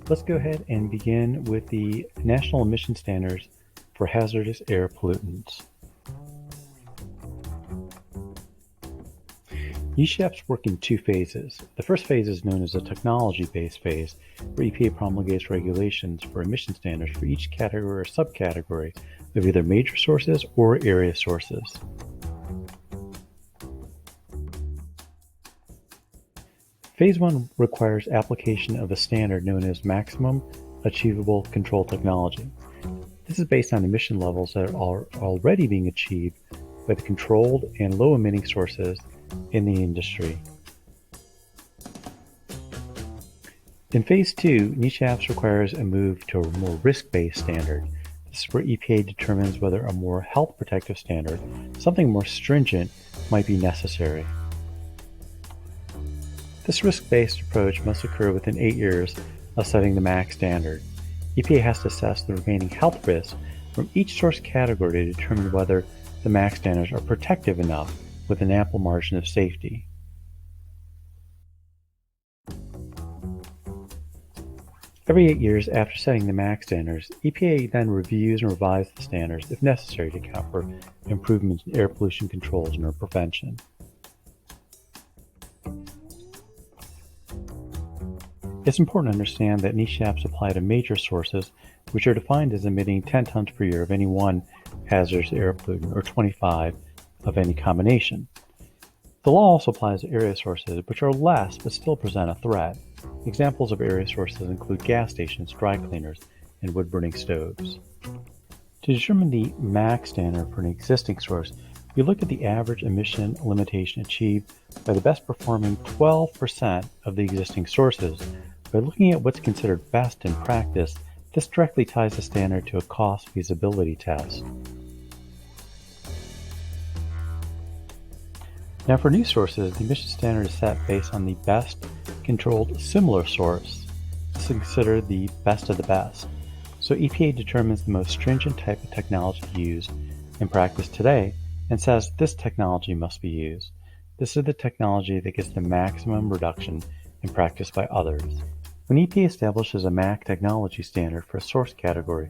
Let's go ahead and begin with the National Emission Standards for Hazardous Air Pollutants. NESHAPS work in two phases. The first phase is known as a technology-based phase, where EPA promulgates regulations for emission standards for each category or subcategory of either major sources or area sources. Phase 1 requires application of a standard known as Maximum Achievable Control Technology. This is based on emission levels that are already being achieved by the controlled and low-emitting sources in the industry. In Phase 2, NESHAPS requires a move to a more risk-based standard. This is where EPA determines whether a more health protective standard, something more stringent, might be necessary. This risk-based approach must occur within 8 years of setting the MAC standard. EPA has to assess the remaining health risks from each source category to determine whether the MAC standards are protective enough with an ample margin of safety. Every 8 years after setting the MAC standards, EPA then reviews and revises the standards if necessary to account for improvements in air pollution controls and or prevention. It's important to understand that NESHAPS apply to major sources, which are defined as emitting 10 tons per year of any one hazardous air pollutant or 25 of any combination. The law also applies to area sources, which are less but still present a threat. Examples of area sources include gas stations, dry cleaners, and wood-burning stoves. To determine the MAC standard for an existing source, we look at the average emission limitation achieved by the best performing 12% of the existing sources. By looking at what's considered best in practice, this directly ties the standard to a cost feasibility test. Now for new sources, the emission standard is set based on the best controlled similar source. This is considered the best of the best. So EPA determines the most stringent type of technology used in practice today and says this technology must be used. This is the technology that gets the maximum reduction in practice by others. When EPA establishes a MAC technology standard for a source category,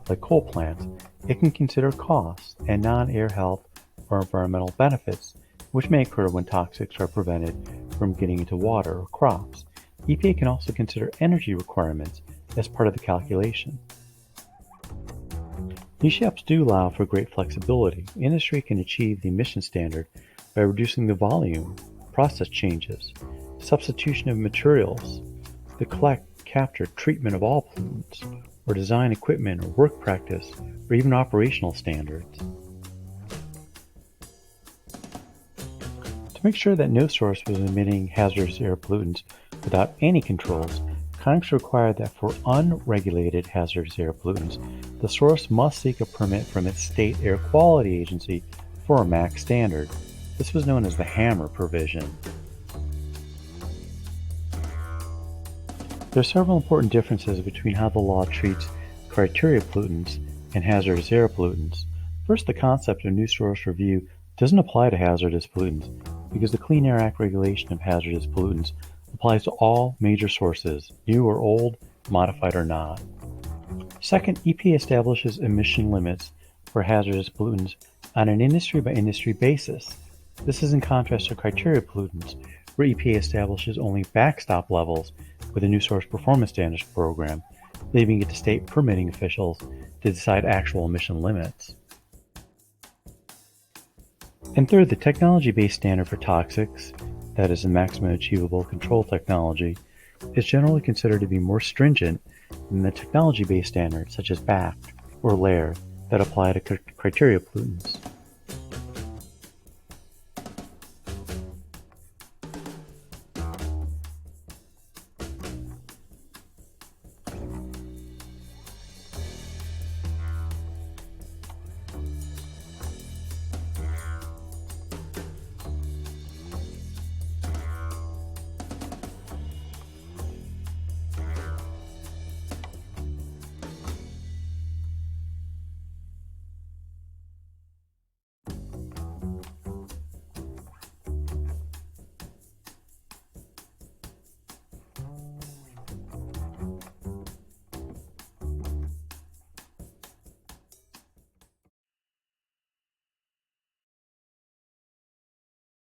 like coal plants, it can consider costs and non-air health or environmental benefits, which may occur when toxics are prevented from getting into water or crops. EPA can also consider energy requirements as part of the calculation. NESHAPS do allow for great flexibility. Industry can achieve the emission standard by reducing the volume, process changes, substitution of materials, the collect, capture, treatment of all pollutants, or design equipment or work practice, or even operational standards. To make sure that no source was emitting hazardous air pollutants without any controls, Congress required that for unregulated hazardous air pollutants, the source must seek a permit from its state air quality agency for a MAC standard. This was known as the HAMR provision. There are several important differences between how the law treats criteria pollutants and hazardous air pollutants. First, the concept of new source review doesn't apply to hazardous pollutants because the Clean Air Act regulation of hazardous pollutants applies to all major sources, new or old, modified or not. Second, EPA establishes emission limits for hazardous pollutants on an industry-by-industry basis. This is in contrast to criteria pollutants, where EPA establishes only backstop levels with a new source performance standards program, leaving it to state permitting officials to decide actual emission limits. And third, the technology-based standard for toxics, that is the maximum achievable control technology, is generally considered to be more stringent than the technology-based standards such as BACT or LAIR that apply to criteria pollutants.